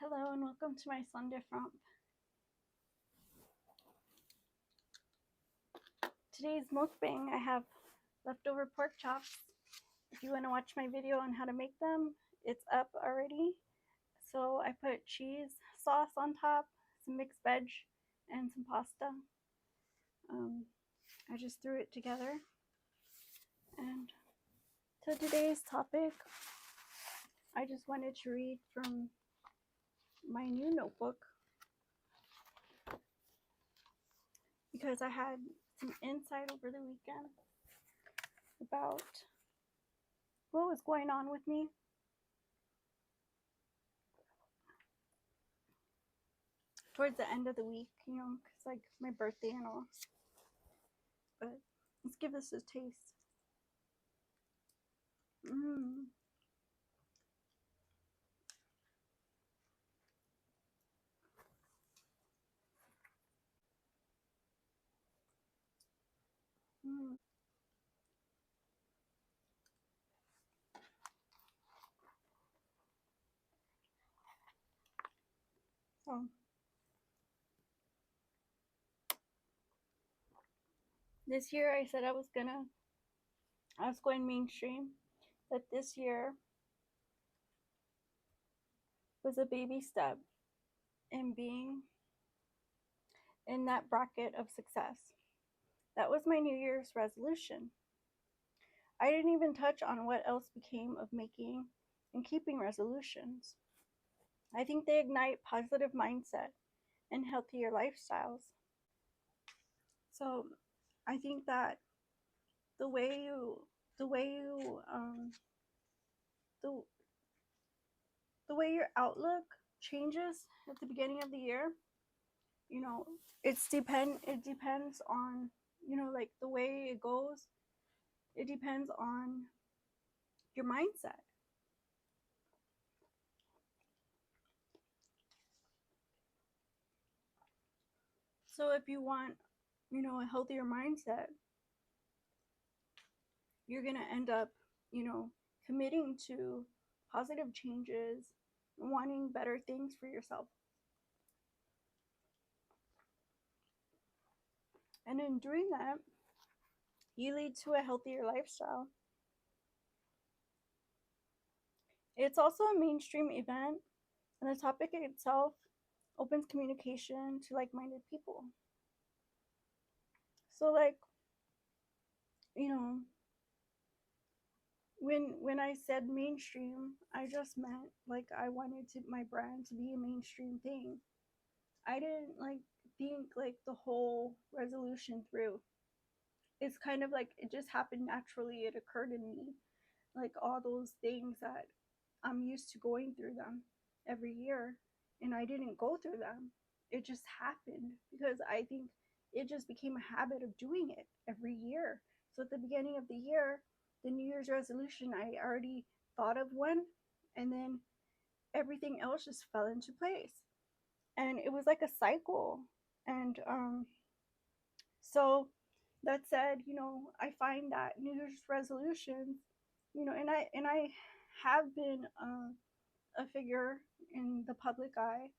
Hello and welcome to my Sunday fromp. Today's mukbang, I have leftover pork chops. If you want to watch my video on how to make them, it's up already. So I put cheese sauce on top, some mixed veg, and some pasta. I just threw it together. And to today's topic, I just wanted to read from my new notebook because I had some insight over the weekend about what was going on with me. Towards the end of the week, because like my birthday and all. But let's give this a taste. Mmm. Mmm. So this year I said I was going mainstream. But this year was a baby step in being in that bracket of success. That was my New Year's resolution. I didn't even touch on what else became of making and keeping resolutions. I think they ignite positive mindset and healthier lifestyles. So I think that the way you the way you the the way your outlook changes at the beginning of the year, you know, it depends on, like the way it goes. It depends on your mindset. So if you want, a healthier mindset, you're going to end up, committing to positive changes, wanting better things for yourself. And in doing that, you lead to a healthier lifestyle. It's also a mainstream event, and the topic itself opens communication to like-minded people. So like, you know, when I said mainstream, I just meant like I wanted my brand to be a mainstream thing. I didn't like think like the whole resolution through. It's kind of like it just happened naturally. It occurred in me, like all those things that I'm used to going through them every year, and I didn't go through them. It just happened because I think it just became a habit of doing it every year. So at the beginning of the year, the New Year's resolution, I already thought of one, and then everything else just fell into place. And it was like a cycle. And so that said, I find that New Year's resolutions, and I have been a figure in the public eye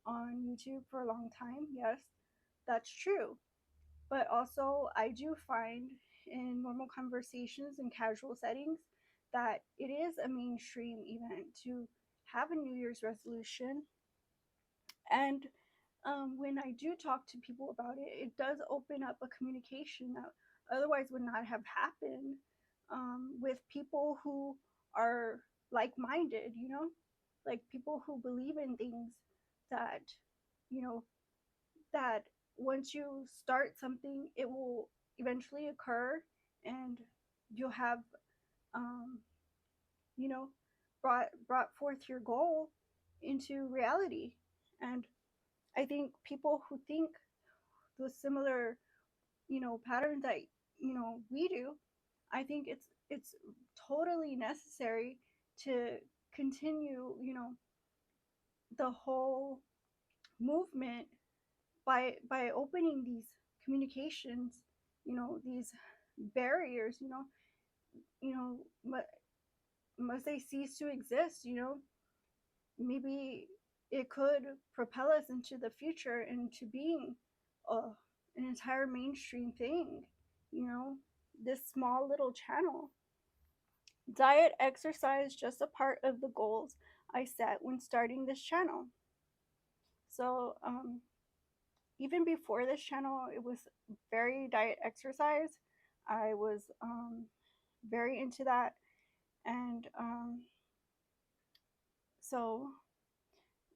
on YouTube for a long time. Yes, that's true. But also, I do find in normal conversations and casual settings that it is a mainstream event to have a New Year's resolution. And when I do talk to people about it, it does open up a communication that otherwise would not have happened with people who are like minded, like people who believe in things that, you know, that once you start something, it will eventually occur and you'll have, um, you know, brought forth your goal into reality. And I think people who think those similar, patterns that, we do, I think it's totally necessary to continue, the whole movement by opening these communications, these barriers, you know, must they cease to exist, maybe it could propel us into the future, into being uh, an entire mainstream thing, you know, this small little channel. Diet, exercise, just a part of the goals I set when starting this channel. So, even before this channel, it was very diet, exercise. I was very into that. And so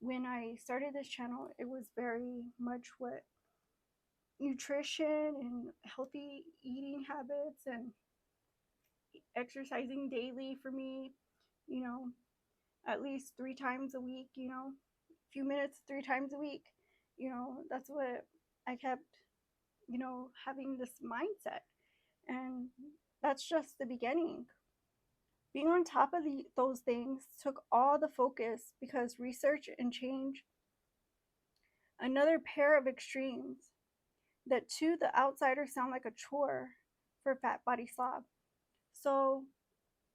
when I started this channel, it was very much what nutrition and healthy eating habits and exercising daily for me, you know, at least 3 times a week, you know, a few minutes 3 times a week, you know, that's what I kept, you know, having this mindset. And that's just the beginning. Being on top of those things took all the focus because research and change, another pair of extremes that to the outsider sound like a chore for fat body slob. So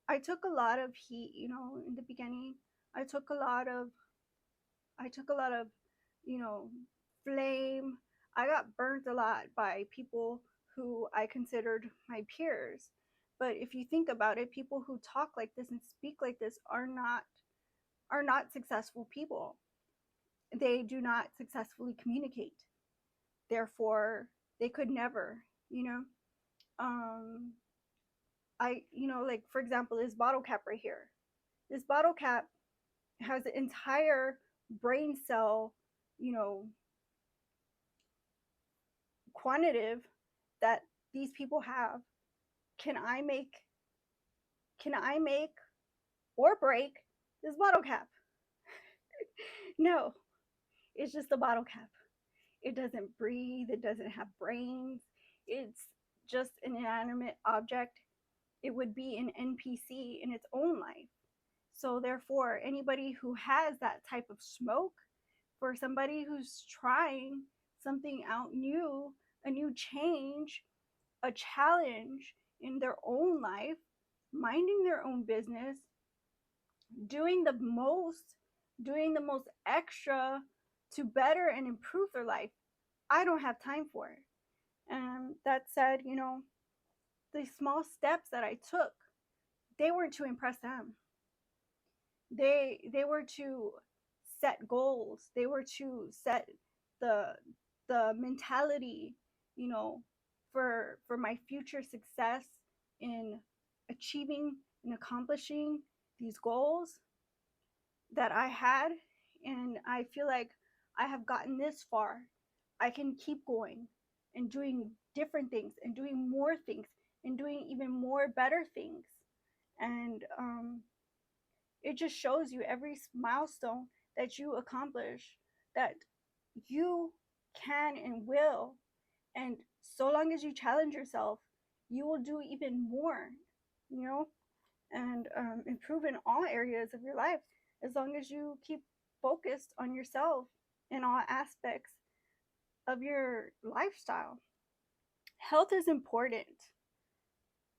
I took a lot of heat, you know, in the beginning. I took a lot of I took a lot of, you know, flame. I got burnt a lot by people who I considered my peers. But if you think about it, people who talk like this and speak like this are not successful people. They do not successfully communicate. Therefore, they could never, you know. Um like for example, this bottle cap right here. This bottle cap has an entire brain cell, you know, quantitative that these people have. Can I make can I make or break this bottle cap? No, it's just a bottle cap. It doesn't breathe, it doesn't have brains. It's just an inanimate object. It would be an NPC in its own life. So therefore, anybody who has that type of smoke, for somebody who's trying something out new, a new change, a challenge in their own life, minding their own business, doing the most, doing the most extra to better and improve their life, I don't have time for it. And that said, you know, the small steps that I took, they weren't to impress them. They were to set goals. They were to set the the mentality, you know, for my future success in achieving and accomplishing these goals that I had. And I feel like I have gotten this far. I can keep going and doing different things and doing more things and doing even more better things. And it just shows you every milestone that you accomplish that you can and will. And so long as you challenge yourself, you will do even more, you know, and improve in all areas of your life as long as you keep focused on yourself in all aspects of your lifestyle. Health is important.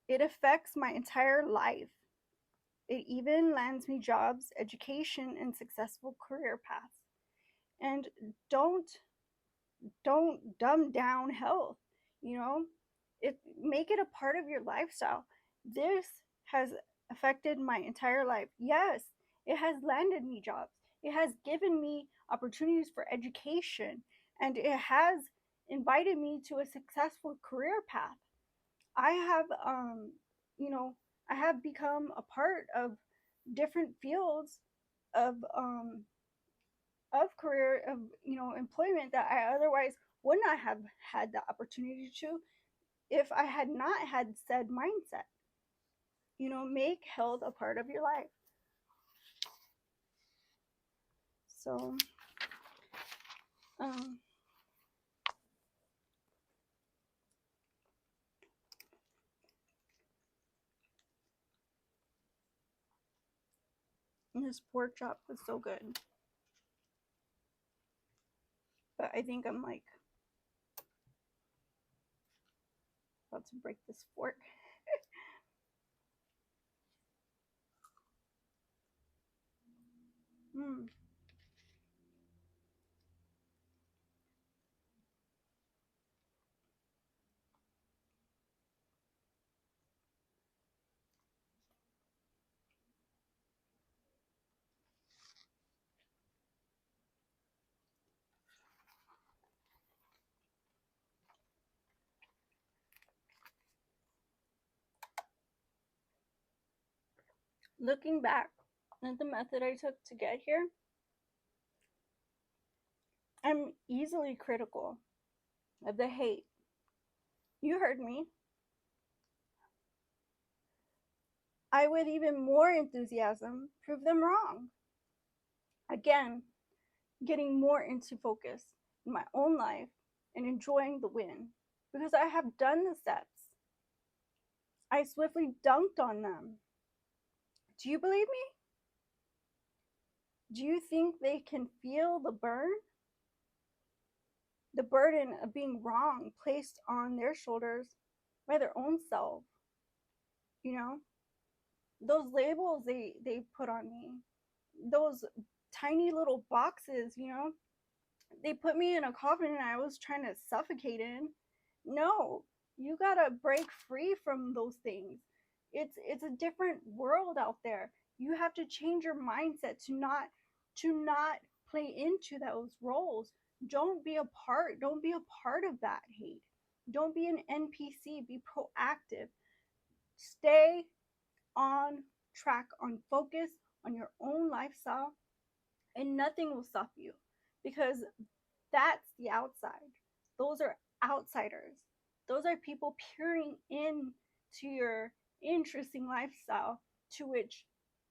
It affects my entire life. It even lands me jobs, education, and successful career paths. And don't don't dumb down health, you know? It make it a part of your lifestyle. This has affected my entire life. Yes, it has landed me jobs. It has given me opportunities for education, and it has invited me to a successful career path. I have you know, I have become a part of different fields of career, of, you know, employment that I otherwise would not have had the opportunity to if I had not had said mindset. You know, make health a part of your life. So um this pork chop was so good, but I think I'm like about to break this fork. mm. looking back at the method I took to get here, I'm easily critical of the hate. You heard me. I, with even more enthusiasm, prove them wrong. Again, getting more into focus in my own life and enjoying the win because I have done the steps. I swiftly dunked on them. Do you believe me? Do you think they can feel the burn? The burden of being wrong placed on their shoulders by their own self. You know, those labels they put on me, those tiny little boxes, they put me in a coffin and I was trying to suffocate in. No, you gotta break free from those things. It's a different world out there. You have to change your mindset to not play into those roles. Don't be a part of that hate. Don't be an NPC. Be proactive. Stay on track, on focus, on your own lifestyle, and nothing will stop you because that's the outside. Those are outsiders. Those are people peering in to your interesting lifestyle to which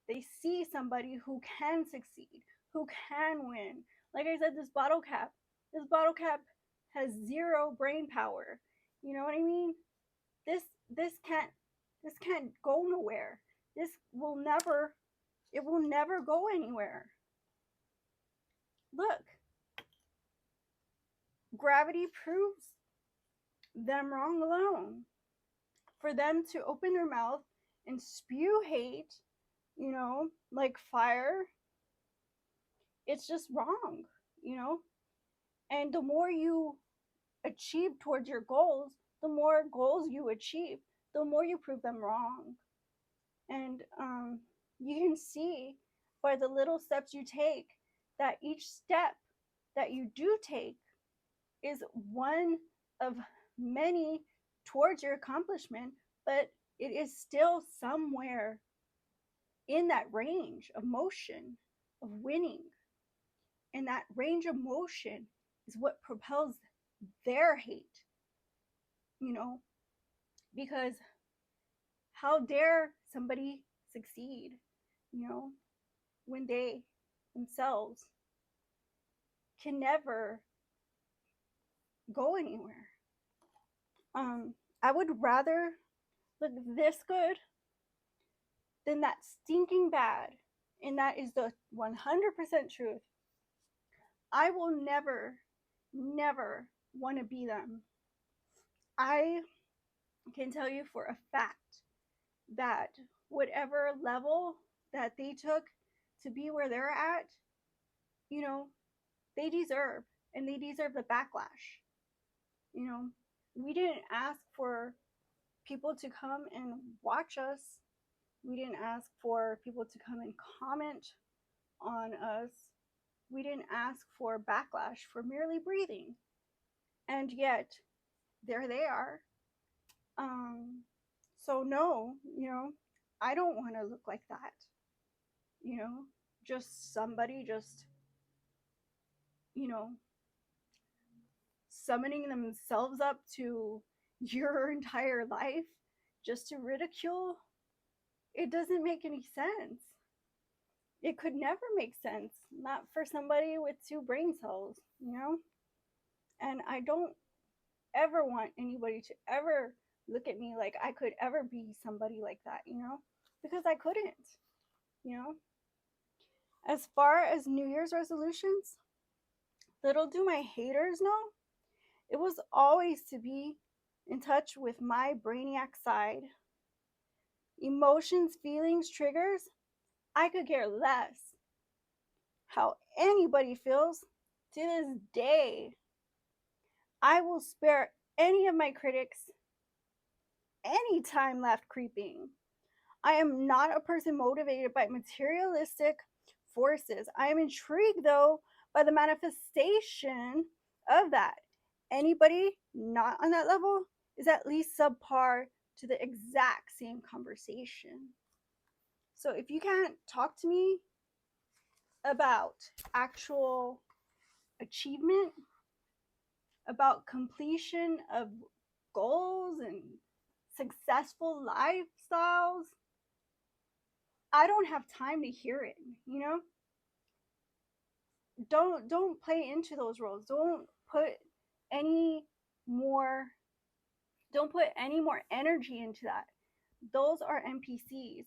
they see somebody who can succeed, who can win. Like I said, this bottle cap has zero brain power. You know what I mean? This this can't this can't go nowhere. This will never it will never go anywhere. Look, gravity proves them wrong alone. For them to open their mouth and spew hate, like fire, it's just wrong, you know? And the more you achieve towards your goals, the more goals you achieve, the more you prove them wrong. And you can see by the little steps you take that each step that you do take is one of many towards your accomplishment, but it is still somewhere in that range of motion of winning. And that range of motion is what propels their hate, you know, because how dare somebody succeed, when they themselves can never go anywhere. I would rather look this good than that stinking bad. And that is the 100% truth. I will never, never want to be them. I can tell you for a fact that whatever level that they took to be where they're at, you know, they deserve, and they deserve the backlash. You know, we didn't ask for people to come and watch us. We didn't ask for people to come and comment on us. We didn't ask for backlash for merely breathing. And yet, there they are. So no, I don't want to look like that. You know, just somebody just, you know, summoning themselves up to your entire life just to ridicule. It doesn't make any sense. It could never make sense, not for somebody with two brain cells. And I don't ever want anybody to ever look at me like I could ever be somebody like that, because I couldn't, you know. As far as New Year's resolutions, little do my haters know, it was always to be in touch with my brainiac side. Emotions, feelings, triggers, I could care less how anybody feels to this day. I will spare any of my critics any time left creeping. I am not a person motivated by materialistic forces. I am intrigued, though, by the manifestation of that. Anybody not on that level is at least subpar to the exact same conversation. So if you can't talk to me about actual achievement, about completion of goals and successful lifestyles, I don't have time to hear it, you know? Don't play into those roles. Put any more don't put any more energy into that. Those are NPCs.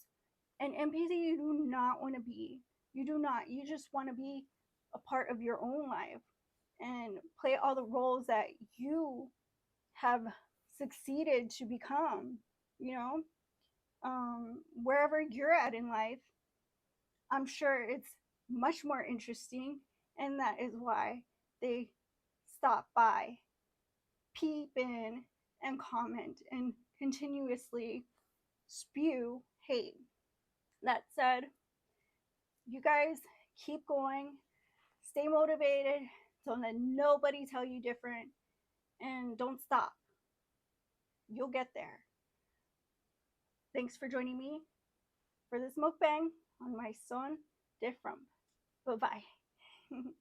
And NPC you do not want to be. You do not. You just want to be a part of your own life and play all the roles that you have succeeded to become, you know? Wherever you're at in life, I'm sure it's much more interesting, and that is why they stop by, peep in, and comment and continuously spew hate. That said, you guys keep going, stay motivated, don't let nobody tell you different, and don't stop. You'll get there. Thanks for joining me for this mukbang on my son different. Bye bye.